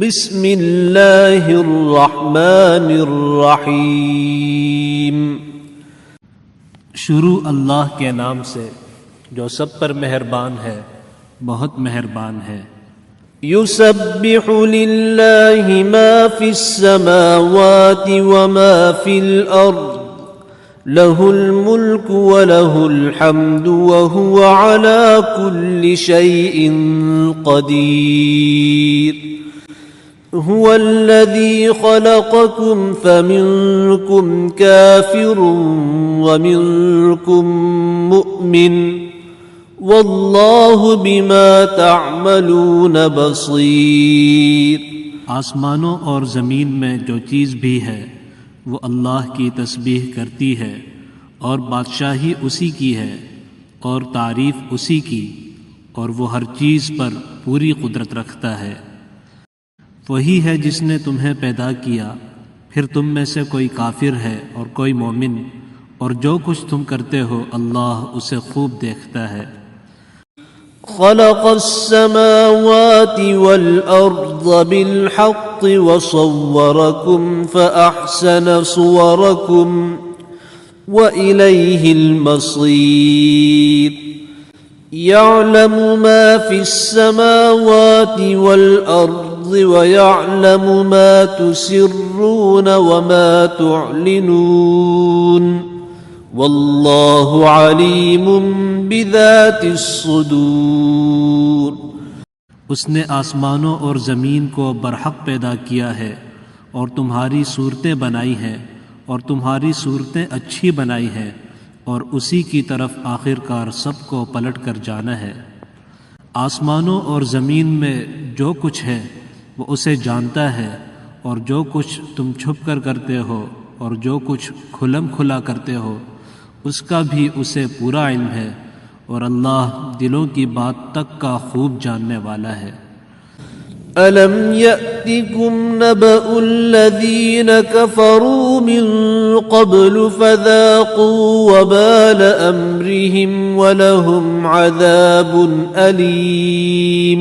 بسم اللہ الرحمن الرحیم۔ شروع اللہ کے نام سے جو سب پر مہربان ہے، بہت مہربان ہے۔ یسبح للہ ما فی السماوات وما فی الارض لہ الملک ولہ الحمد وہو علی کل شیء قدیر۔ هو الذي خلقكم فمنكم كافر ومنكم مؤمن والله بما تعملون بصير۔ آسمانوں اور زمین میں جو چیز بھی ہے وہ اللہ کی تسبیح کرتی ہے، اور بادشاہی اسی کی ہے اور تعریف اسی کی، اور وہ ہر چیز پر پوری قدرت رکھتا ہے۔ وہی ہے جس نے تمہیں پیدا کیا، پھر تم میں سے کوئی کافر ہے اور کوئی مومن، اور جو کچھ تم کرتے ہو اللہ اسے خوب دیکھتا ہے۔ خلق السماوات والأرض بالحق وصوركم فأحسن صوركم وإليه المصير۔ يعلم ما في السماوات والأرض ويعلم ما تسرون وما تعلنون والله عليم بذات الصدور۔ اس نے آسمانوں اور زمین کو برحق پیدا کیا ہے اور تمہاری صورتیں بنائی ہیں اور تمہاری صورتیں اچھی بنائی ہیں، اور اسی کی طرف آخر کار سب کو پلٹ کر جانا ہے۔ آسمانوں اور زمین میں جو کچھ ہے وہ اسے جانتا ہے، اور جو کچھ تم چھپ کر کرتے ہو اور جو کچھ کھلم کھلا کرتے ہو اس کا بھی اسے پورا علم ہے، اور اللہ دلوں کی بات تک کا خوب جاننے والا ہے۔ أَلَمْ يَأْتِكُمْ نَبَأُ الَّذِينَ كَفَرُوا مِنْ قَبْلُ فَذَاقُوا وَبَالَ أَمْرِهِمْ وَلَهُمْ عَذَابٌ أَلِيمٌ۔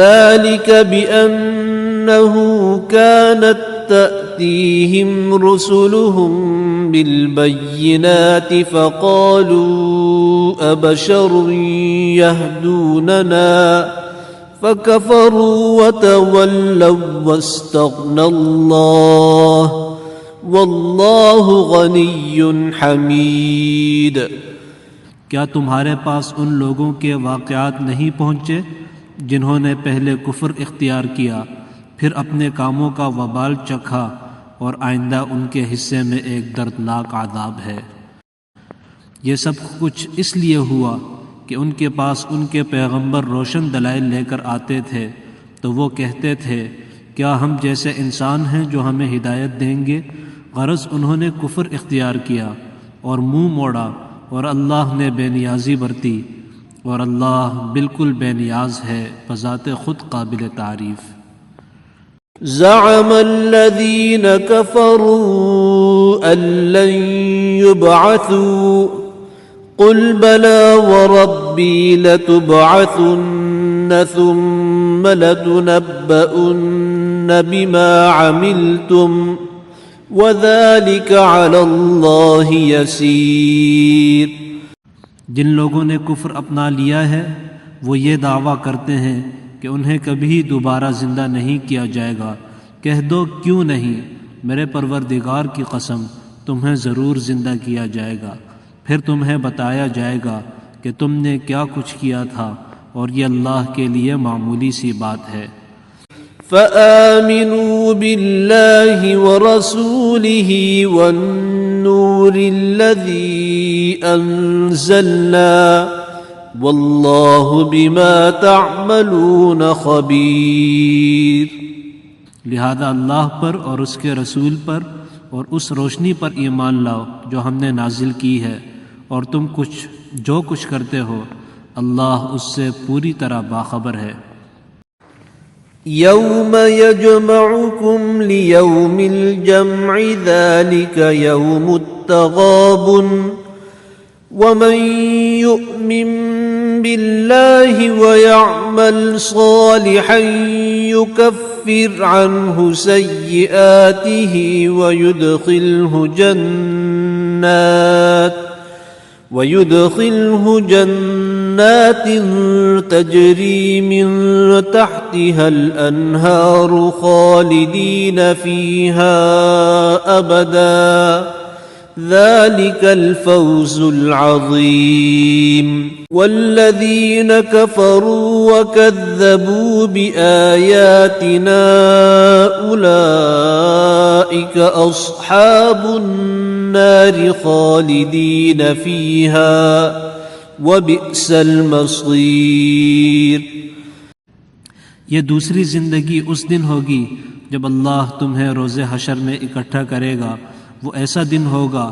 ذَلِكَ بِأَنَّهُ كَانَتْ تَأْتِيهِمْ رُسُلُهُم بِالْبَيِّنَاتِ فَقَالُوا أَبَشَرٌ يَهْدُونَنَا فَكَفَرُوا وَتَوَلَّوْا وَاسْتَغْنَى اللَّهُ وَاللَّهُ غَنِيٌّ حَمِيدٌ۔ کیا تمہارے پاس ان لوگوں کے واقعات نہیں پہنچے جنہوں نے پہلے کفر اختیار کیا، پھر اپنے کاموں کا وبال چکھا، اور آئندہ ان کے حصے میں ایک دردناک عذاب ہے۔ یہ سب کچھ اس لیے ہوا کہ ان کے پاس ان کے پیغمبر روشن دلائل لے کر آتے تھے، تو وہ کہتے تھے کیا ہم جیسے انسان ہیں جو ہمیں ہدایت دیں گے؟ غرض انہوں نے کفر اختیار کیا اور منہ موڑا، اور اللہ نے بے نیازی برتی، اور اللہ بالکل بے نیاز ہے، بذات خود قابل تعریف۔ زعم الذين كفروا أن لن يبعثوا قل بلى وربي لتبعثن ثم لتنبؤن بما عملتم وذلك على الله يسير۔ جن لوگوں نے کفر اپنا لیا ہے وہ یہ دعویٰ کرتے ہیں کہ انہیں کبھی دوبارہ زندہ نہیں کیا جائے گا۔ کہہ دو کیوں نہیں، میرے پروردگار کی قسم تمہیں ضرور زندہ کیا جائے گا، پھر تمہیں بتایا جائے گا کہ تم نے کیا کچھ کیا تھا، اور یہ اللہ کے لیے معمولی سی بات ہے۔ فآمنوا بالله ورسوله والنور الذي أنزلنا والله بما تعملون خبير۔ لہذا اللہ پر اور اس کے رسول پر اور اس روشنی پر ایمان لاؤ جو ہم نے نازل کی ہے، اور تم جو کچھ کرتے ہو اللہ اس سے پوری طرح باخبر ہے۔ یوم یجمعکم لیوم الجمع ذلک یوم التغابن ومن یؤمن بالله ويعمل صالحا يكفر عنه سيئاته ويدخله جنات تجري من تحتها الأنهار خالدين فيها أبدا ذلك الفوز العظيم والذين كفروا وكذبوا بآياتنا أولئك أصحاب النار خالدين فيها وبئس المصير. یہ دوسری زندگی اس دن ہوگی جب اللہ تمہیں روز حشر میں اکٹھا کرے گا. وہ ایسا دن ہوگا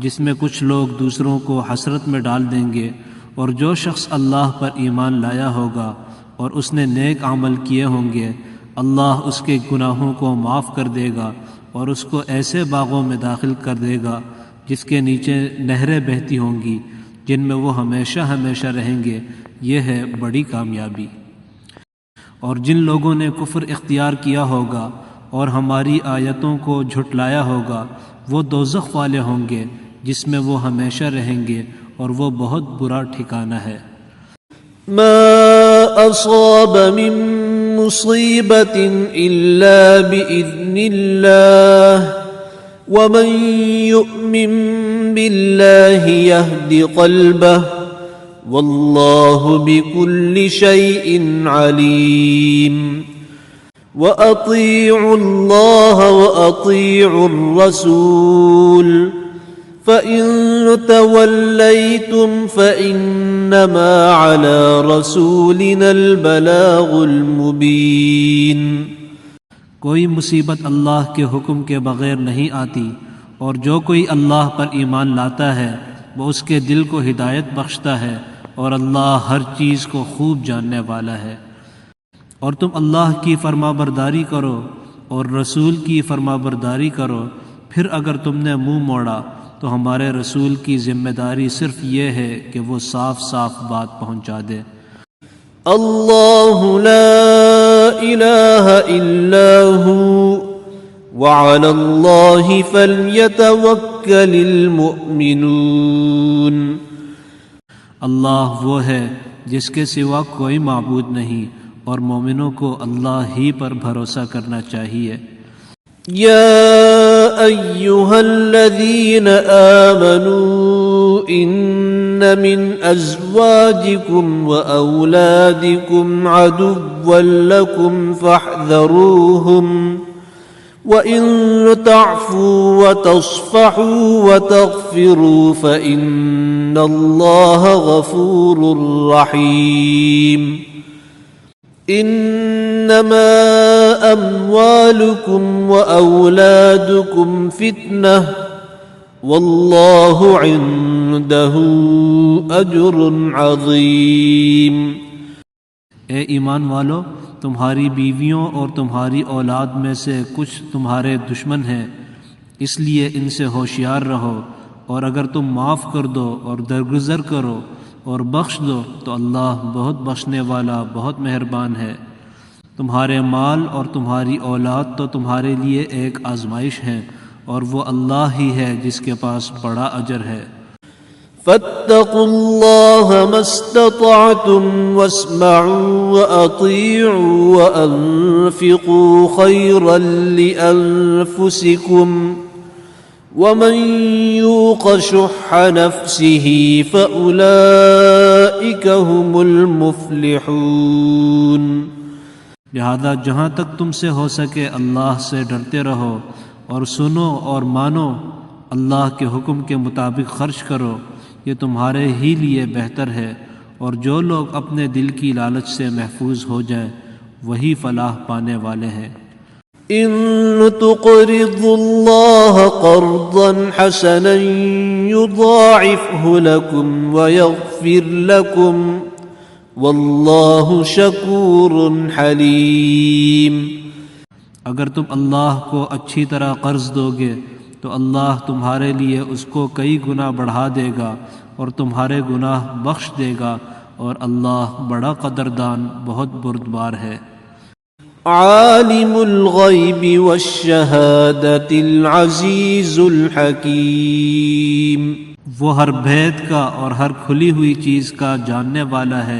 جس میں کچھ لوگ دوسروں کو حسرت میں ڈال دیں گے، اور جو شخص اللہ پر ایمان لایا ہوگا اور اس نے نیک عمل کیے ہوں گے، اللہ اس کے گناہوں کو معاف کر دے گا اور اس کو ایسے باغوں میں داخل کر دے گا جس کے نیچے نہریں بہتی ہوں گی، جن میں وہ ہمیشہ ہمیشہ رہیں گے. یہ ہے بڑی کامیابی. اور جن لوگوں نے کفر اختیار کیا ہوگا اور ہماری آیتوں کو جھٹلایا ہوگا، وہ دوزخ والے ہوں گے جس میں وہ ہمیشہ رہیں گے، اور وہ بہت برا ٹھکانہ ہے. ما أصاب من مصيبة إلا بإذن الله ومن يؤمن بالله يهد قلبه والله بكل شيء عليم. وأطيعوا الله وأطيعوا الرسول فإن توليتم فإنما على رسولنا البلاغ المبين. کوئی مصیبت اللہ کے حکم کے بغیر نہیں آتی، اور جو کوئی اللہ پر ایمان لاتا ہے وہ اس کے دل کو ہدایت بخشتا ہے، اور اللہ ہر چیز کو خوب جاننے والا ہے. اور تم اللہ کی فرما برداری کرو اور رسول کی فرما برداری کرو، پھر اگر تم نے منہ موڑا تو ہمارے رسول کی ذمہ داری صرف یہ ہے کہ وہ صاف صاف بات پہنچا دے. اللہ لا الہ الا ہو وعلی اللہ فلیتوکل المؤمنون. اللہ وہ ہے جس کے سوا کوئی معبود نہیں، اور مومنوں کو اللہ ہی پر بھروسہ کرنا چاہیے. یا ایہا الذین آمنوا ان من ازواجکم واولادکم عدوا لکم فاحذروہم وَإِن تَعْفُوا وَتَصْفَحُوا وَتَغْفِرُوا فَإِنَّ اللَّهَ غَفُورٌ رَحِيمٌ. إِنَّمَا أَمْوَالُكُمْ وَأَوْلَادُكُمْ فِتْنَةٌ وَاللَّهُ عِندَهُ أَجْرٌ عَظِيمٌ. اے ایمان والو، تمہاری بیویوں اور تمہاری اولاد میں سے کچھ تمہارے دشمن ہیں، اس لیے ان سے ہوشیار رہو، اور اگر تم معاف کر دو اور درگزر کرو اور بخش دو تو اللہ بہت بخشنے والا بہت مہربان ہے. تمہارے مال اور تمہاری اولاد تو تمہارے لیے ایک آزمائش ہے، اور وہ اللہ ہی ہے جس کے پاس بڑا اجر ہے. فاتقوا الله ما استطعتم واسمعوا وأطيعوا وأنفقوا خيرا لأنفسكم ومن يوق شح نفسه فأولئك هم المفلحون. لہذا جہاں تک تم سے ہو سکے اللہ سے ڈرتے رہو، اور سنو اور مانو، اللہ کے حکم کے مطابق خرچ کرو، یہ تمہارے ہی لیے بہتر ہے. اور جو لوگ اپنے دل کی لالچ سے محفوظ ہو جائیں وہی فلاح پانے والے ہیں. ان تقرضوا الله قرضا حسنا يضاعفه لكم ويغفر لكم والله شكور حليم. اگر تم اللہ کو اچھی طرح قرض دو گے تو اللہ تمہارے لیے اس کو کئی گنا بڑھا دے گا اور تمہارے گناہ بخش دے گا، اور اللہ بڑا قدردان بہت بردبار ہے۔ عالم الغیب والشہادۃ العزیز الحکیم، وہ ہر بھید کا اور ہر کھلی ہوئی چیز کا جاننے والا ہے،